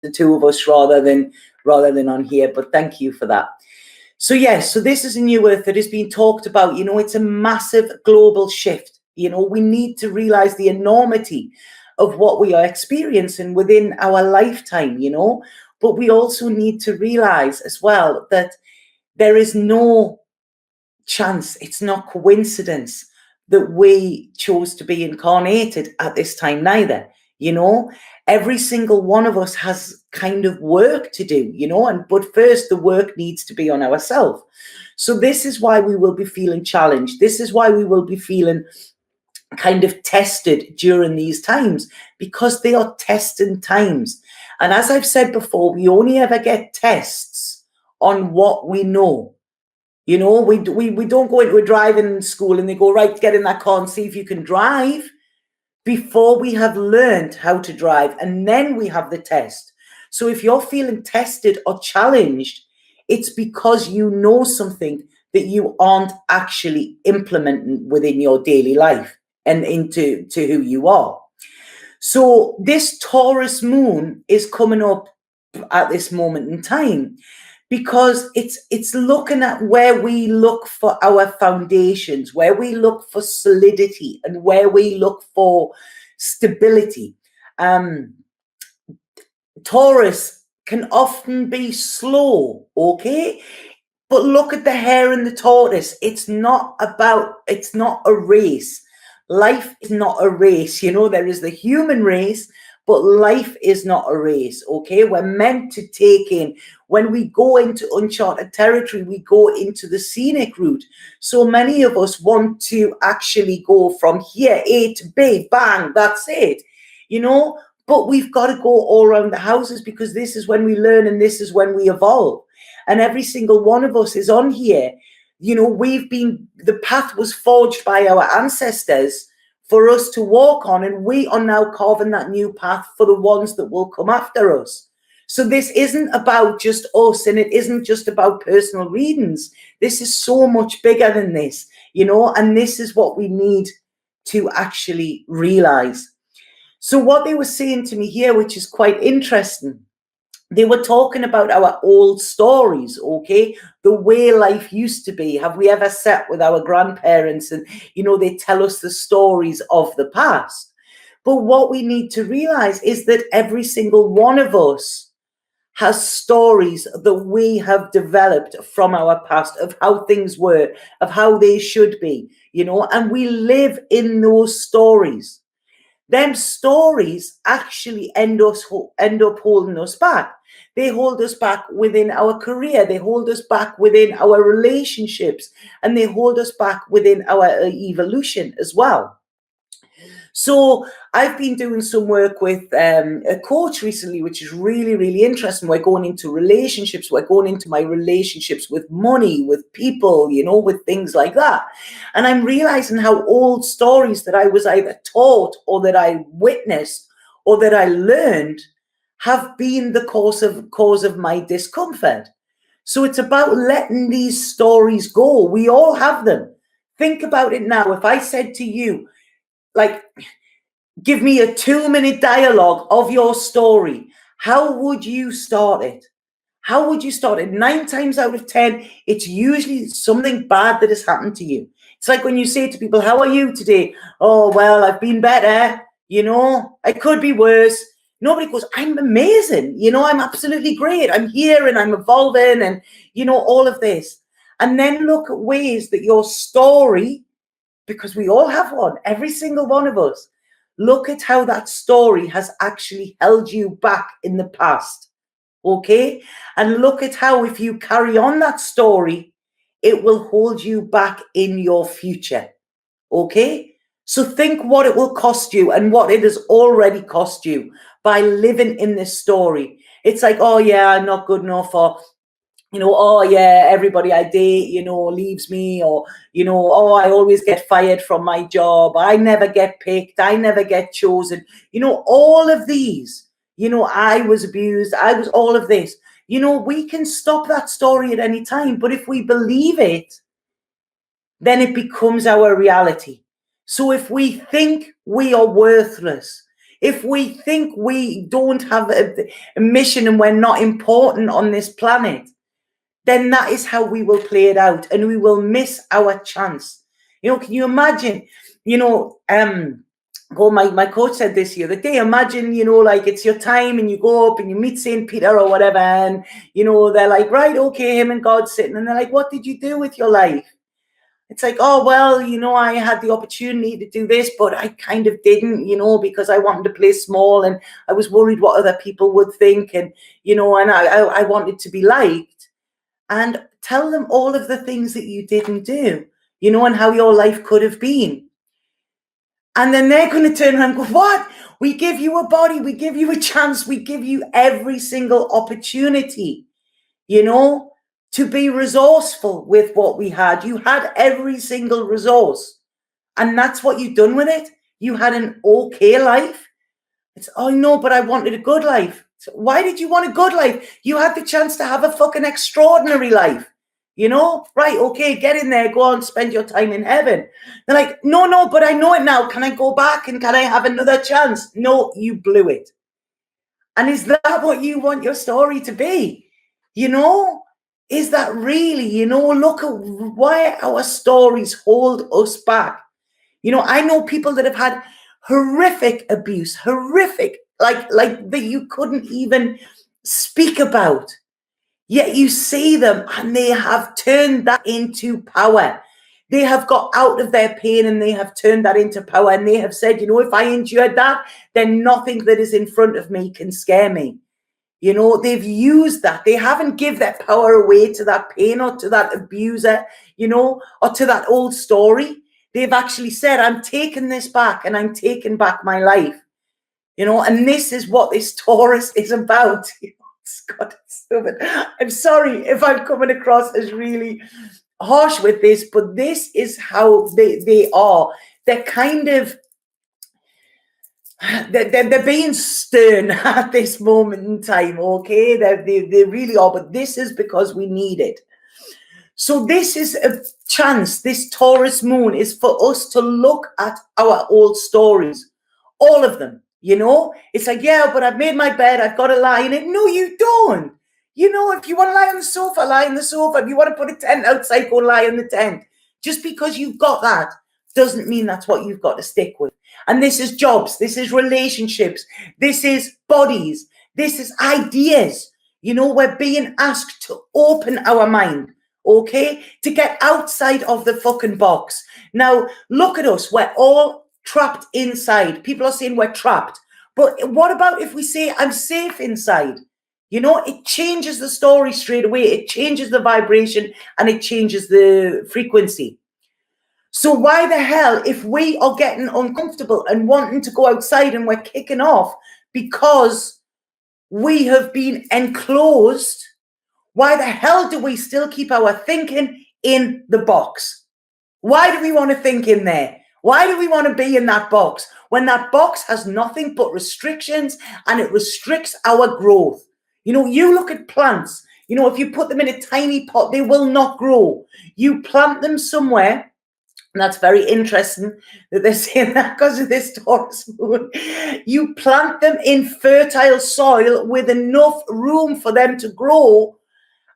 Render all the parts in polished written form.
the two of us rather than on here. But thank you for that. So yes, so this is a new earth that is being talked about. You know, it's a massive global shift. You know, we need to realize the enormity of what we are experiencing within our lifetime, you know, but we also need to realize as well that there is no chance, it's not coincidence that we chose to be incarnated at this time neither. You know, every single one of us has kind of work to do, you know, but first the work needs to be on ourselves. So this is why we will be feeling challenged. This is why we will be feeling kind of tested during these times, because they are testing times. And as I've said before, we only ever get tests on what we know. You know, we don't go into a driving school and they go, right, get in that car and see if you can drive, before we have learned how to drive, and then we have the test. So if you're feeling tested or challenged, it's because you know something that you aren't actually implementing within your daily life and into who you are. So this Taurus moon is coming up at this moment in time, because it's looking at where we look for our foundations, where we look for solidity, and where we look for stability. Taurus can often be slow, okay? But look at the hare and the tortoise. It's not a race. Life is not a race. You know, there is the human race, but life is not a race, okay? We're meant to take in. When we go into uncharted territory, we go into the scenic route. So many of us want to actually go from here, A to B, bang, that's it, you know? But we've got to go all around the houses, because this is when we learn and this is when we evolve. And every single one of us is on here. You know, the path was forged by our ancestors for us to walk on, and we are now carving that new path for the ones that will come after us. So this isn't about just us, and it isn't just about personal readings. This is so much bigger than this, you know, and this is what we need to actually realize. So what they were saying to me here, which is quite interesting, they were talking about our old stories, okay? The way life used to be. Have we ever sat with our grandparents and, you know, they tell us the stories of the past? But what we need to realize is that every single one of us has stories that we have developed from our past, of how things were, of how they should be, you know, and we live in those stories. Them stories actually end up holding us back. They hold us back within our career. They hold us back within our relationships, and they hold us back within our evolution as well. So I've been doing some work with a coach recently, which is really, really interesting. We're going into relationships. We're going into my relationships with money, with people, you know, with things like that. And I'm realizing how old stories that I was either taught or that I witnessed or that I learned have been the cause of my discomfort. So it's about letting these stories go. We all have them. Think about it now. If I said to you, like, give me a 2-minute dialogue of your story, how would you start it? How would you start it? 9 times out of 10, it's usually something bad that has happened to you. It's like when you say to people, how are you today? Oh, well, I've been better. You know, I could be worse. Nobody goes, I'm amazing. You know, I'm absolutely great. I'm here and I'm evolving and, you know, all of this. And then look at ways that your story, because we all have one, every single one of us, look at how that story has actually held you back in the past, okay? And look at how if you carry on that story, it will hold you back in your future, okay? So think what it will cost you and what it has already cost you by living in this story. It's like, oh yeah, I'm not good enough, or you know, oh yeah, everybody I date, you know, leaves me, or, you know, oh, I always get fired from my job. I never get picked. I never get chosen. You know, all of these, you know, I was abused. I was all of this. You know, we can stop that story at any time. But if we believe it, then it becomes our reality. So if we think we are worthless, if we think we don't have a mission and we're not important on this planet, then that is how we will play it out, and we will miss our chance. Can you imagine, my coach said this the other day, imagine, like it's your time and you go up and you meet St. Peter or whatever, and, they're like, right, okay, him and God sitting, and they're like, what did you do with your life? It's like, oh, well, I had the opportunity to do this, but I kind of didn't, because I wanted to play small and I was worried what other people would think. And, and I wanted to be liked. And tell them all of the things that you didn't do, and how your life could have been. And then they're going to turn around and go, what? We give you a body. We give you a chance. We give you every single opportunity, to be resourceful with what we had. You had every single resource. And that's what you've done with it. You had an okay life. It's, oh, no, but I wanted a good life. So why did you want a good life? You had the chance to have a fucking extraordinary life. Right, okay, get in there, go on, spend your time in heaven. They're like, no, but I know it now. Can I go back and can I have another chance? No, you blew it. And is that what you want your story to be? Is that really, look at why our stories hold us back. I know people that have had horrific abuse, like that you couldn't even speak about. Yet you see them and they have turned that into power. They have got out of their pain and they have turned that into power. And they have said, if I endured that, then nothing that is in front of me can scare me. They've used that. They haven't give that power away to that pain or to that abuser, or to that old story. They've actually said, I'm taking this back and I'm taking back my life, and this is what this Taurus is about. God, it's stupid. I'm sorry if I'm coming across as really harsh with this, but this is how they are. They're kind of, they're being stern at this moment in time, okay? They really are, but this is because we need it. So this is a chance, this Taurus moon is for us to look at our old stories, all of them. It's like, yeah, but I've made my bed, I've got to lie in it. No, you don't. If you want to lie on the sofa, lie on the sofa. If you want to put a tent outside, go lie in the tent. Just because you've got that doesn't mean that's what you've got to stick with. And this is jobs, this is relationships, this is bodies, this is ideas. We're being asked to open our mind, okay? To get outside of the fucking box. Now, look at us. We're all trapped inside. People are saying we're trapped. But what about if we say I'm safe inside? It changes the story straight away. It changes the vibration and it changes the frequency. So why the hell, if we are getting uncomfortable and wanting to go outside and we're kicking off because we have been enclosed, why the hell do we still keep our thinking in the box? Why do we want to think in there? Why do we want to be in that box when that box has nothing but restrictions and it restricts our growth? You look at plants, if you put them in a tiny pot, they will not grow. You plant them somewhere, and that's very interesting that they're saying that because of this Taurus moon. You plant them in fertile soil with enough room for them to grow,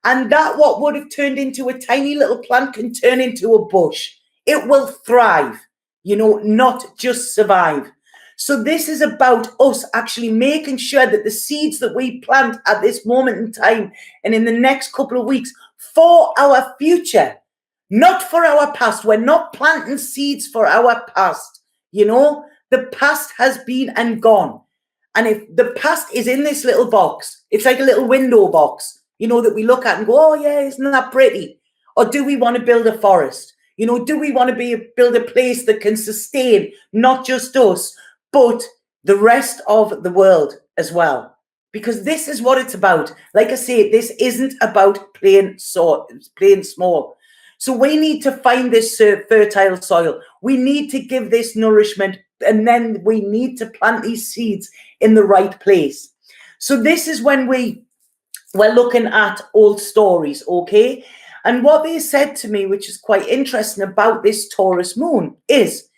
and that what would have turned into a tiny little plant can turn into a bush. It will thrive, not just survive. So this is about us actually making sure that the seeds that we plant at this moment in time and in the next couple of weeks for our future, not for our past. We're not planting seeds for our past. The past has been and gone. And if the past is in this little box, it's like a little window box, that we look at and go, oh yeah, isn't that pretty? Or do we want to build a forest? Do we want to build a place that can sustain not just us, but the rest of the world as well? Because this is what it's about. Like I say, this isn't about playing small. So we need to find this fertile soil. We need to give this nourishment, and then we need to plant these seeds in the right place. So this is when we're looking at old stories, okay? And what they said to me, which is quite interesting about this Taurus moon, is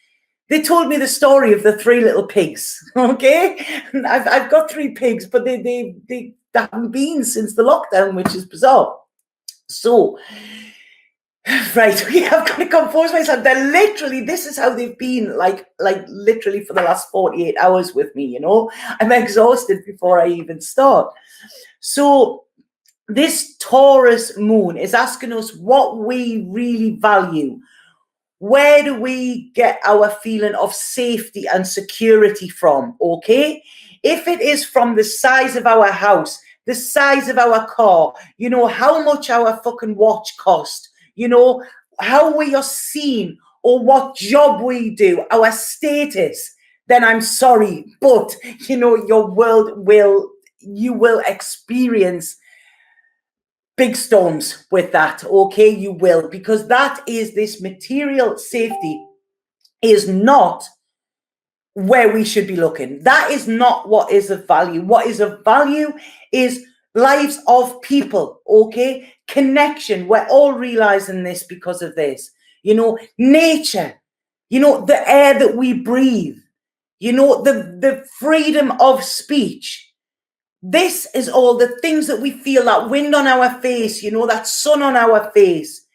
They told me the story of the three little pigs. Okay, I've got three pigs, but they haven't been since the lockdown, which is bizarre. So, right, I've got to compose myself. They're literally, this is how they've been, like literally for the last 48 hours with me. You know, I'm exhausted before I even start. So, this Taurus moon is asking us what we really value. Where do we get our feeling of safety and security from? Okay. If it is from the size of our house, the size of our car, you know, how much our fucking watch cost, you know, how we are seen or what job we do, our status, then I'm sorry, but you know, you will experience big storms with that. Okay, you will, because that is, this material safety is not where we should be looking. That is not what is of value. What is of value is lives of people. Okay, connection. We're all realizing this because of this. You know, nature, you know, the air that we breathe, you know, the freedom of speech. This is all the things that we feel, that wind on our face, you know, that sun on our face.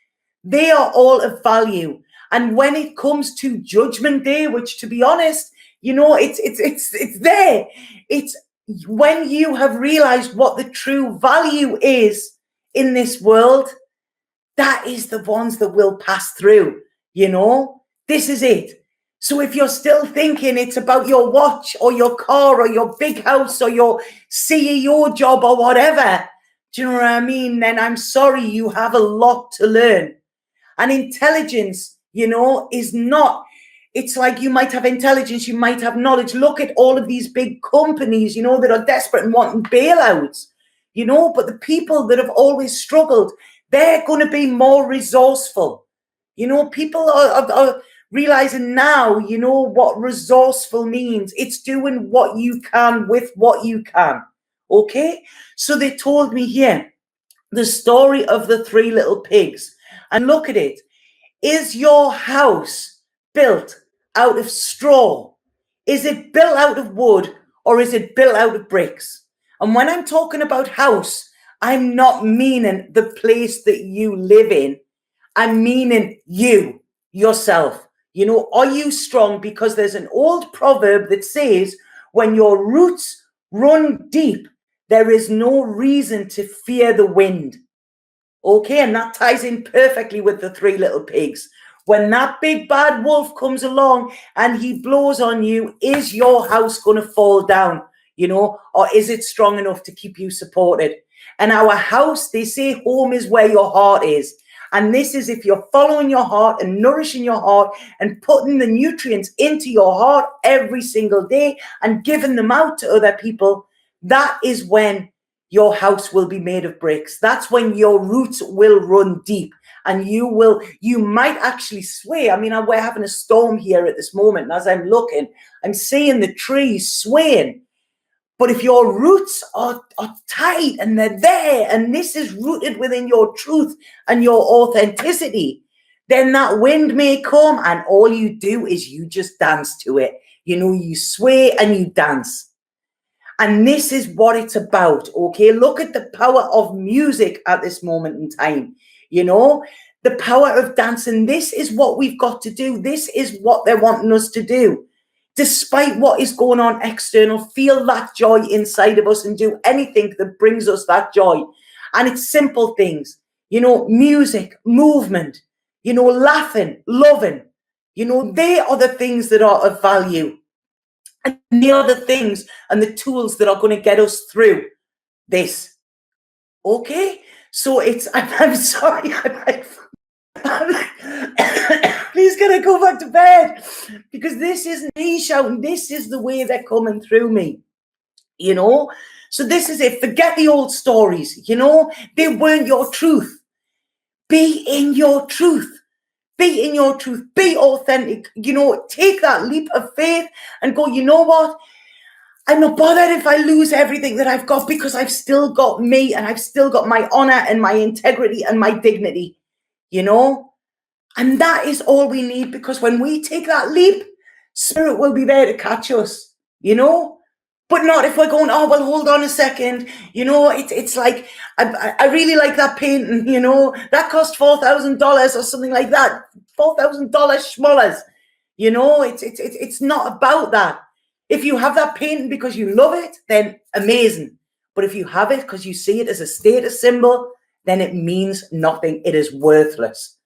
They are all of value. And when it comes to Judgment Day, which, to be honest, you know, it's there. It's when you have realized what the true value is in this world, that is the ones that will pass through, you know. This is it. So if you're still thinking it's about your watch or your car or your big house or your CEO job or whatever, do you know what I mean? Then I'm sorry, you have a lot to learn. And intelligence, you know, is not, it's like you might have intelligence, you might have knowledge. Look at all of these big companies, you know, that are desperate and wanting bailouts, you know, but the people that have always struggled, they're going to be more resourceful. You know, people are realizing now, you know, what resourceful means. It's doing what you can with what you can. Okay? So they told me here the story of the three little pigs. And look at it. Is your house built out of straw? Is it built out of wood, or is it built out of bricks? And when I'm talking about house, I'm not meaning the place that you live in. I'm meaning you, yourself. You know, are you strong? Because there's an old proverb that says, when your roots run deep, there is no reason to fear the wind. Okay, and that ties in perfectly with the three little pigs. When that big bad wolf comes along and he blows on you, is your house going to fall down? You know, or is it strong enough to keep you supported? And our house, they say home is where your heart is. And this is if you're following your heart and nourishing your heart and putting the nutrients into your heart every single day and giving them out to other people, that is when your house will be made of bricks. That's when your roots will run deep and you might actually sway. I mean, we're having a storm here at this moment. And as I'm looking, I'm seeing the trees swaying. But if your roots are tight and they're there, and this is rooted within your truth and your authenticity, then that wind may come and all you do is you just dance to it. You know, you sway and you dance. And this is what it's about, okay? Look at the power of music at this moment in time, you know? The power of dancing. This is what we've got to do. This is what they're wanting us to do. Despite what is going on external, feel that joy inside of us and do anything that brings us that joy. And it's simple things, you know, music, movement, you know, laughing, loving, you know, they are the things that are of value. And the other things and the tools that are going to get us through this. Okay? So it's, I'm sorry, please can I go back to bed? Because this isn't me shouting, this is the way they're coming through me, you know? So this is it. Forget the old stories, you know? They weren't your truth. Be in your truth. Be in your truth. Be authentic. You know, take that leap of faith and go, you know what? I'm not bothered if I lose everything that I've got, because I've still got me and I've still got my honor and my integrity and my dignity, you know? And that is all we need, because when we take that leap, Spirit will be there to catch us, you know? But not if we're going, oh, well, hold on a second. You know, it's like, I really like that painting, you know, that cost $4,000 or something like that. $4,000 schmollers. You know, it's not about that. If you have that painting because you love it, then amazing. But if you have it because you see it as a status symbol, then it means nothing. It is worthless.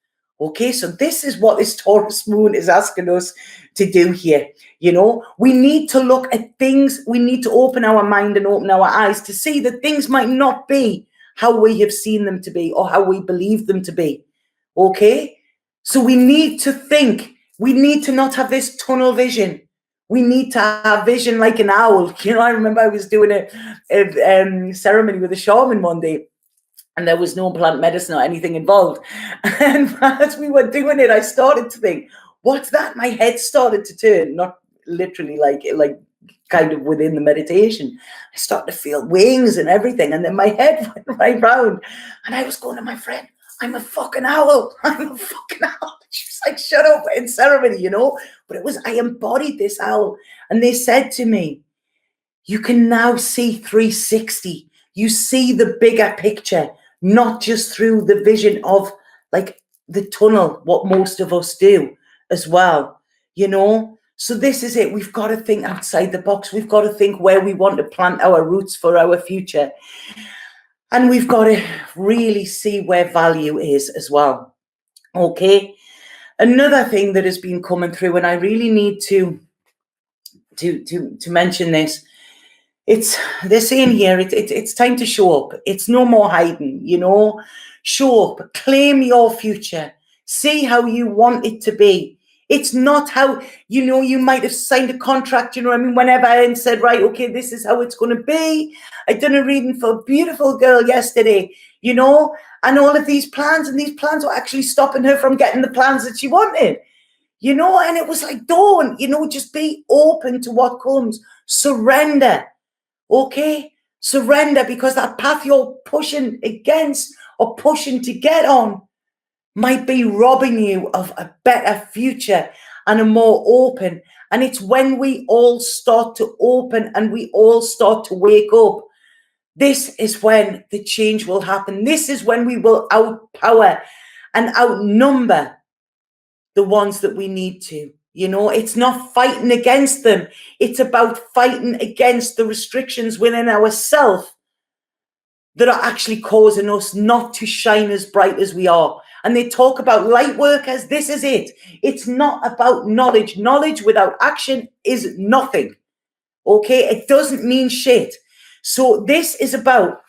Okay, so this is what this Taurus moon is asking us to do here. You know, we need to look at things. We need to open our mind and open our eyes to see that things might not be how we have seen them to be or how we believe them to be. Okay, so we need to think. We need to not have this tunnel vision. We need to have vision like an owl. You know, I remember I was doing a ceremony with a shaman one day, and there was no plant medicine or anything involved. And as we were doing it, I started to think, what's that? My head started to turn, not literally like kind of within the meditation. I started to feel wings and everything. And then my head went right round. And I was going to my friend, I'm a fucking owl. I'm a fucking owl. She was like, shut up in ceremony, you know? But I embodied this owl. And they said to me, you can now see 360. You see the bigger picture, not just through the vision of like the tunnel, what most of us do as well, you know? So this is it. We've got to think outside the box. We've got to think where we want to plant our roots for our future. And we've got to really see where value is as well. Okay. Another thing that has been coming through, and I really need to mention this. They're saying here, it's time to show up. It's no more hiding, you know. Show up, claim your future, see how you want it to be. It's not how, you know, you might have signed a contract, you know what I mean, whenever and said, right, okay, this is how it's going to be. I done a reading for a beautiful girl yesterday, you know, and all of these plans, and these plans were actually stopping her from getting the plans that she wanted, you know, and it was like, don't, you know, just be open to what comes, surrender. Okay, surrender, because that path you're pushing against or pushing to get on might be robbing you of a better future and a more open. And it's when we all start to open and we all start to wake up, this is when the change will happen. This is when we will outpower and outnumber the ones that we need to. You know, it's not fighting against them. It's about fighting against the restrictions within ourselves that are actually causing us not to shine as bright as we are. And they talk about light workers. This is it. It's not about knowledge. Knowledge without action is nothing. Okay? It doesn't mean shit. So this is about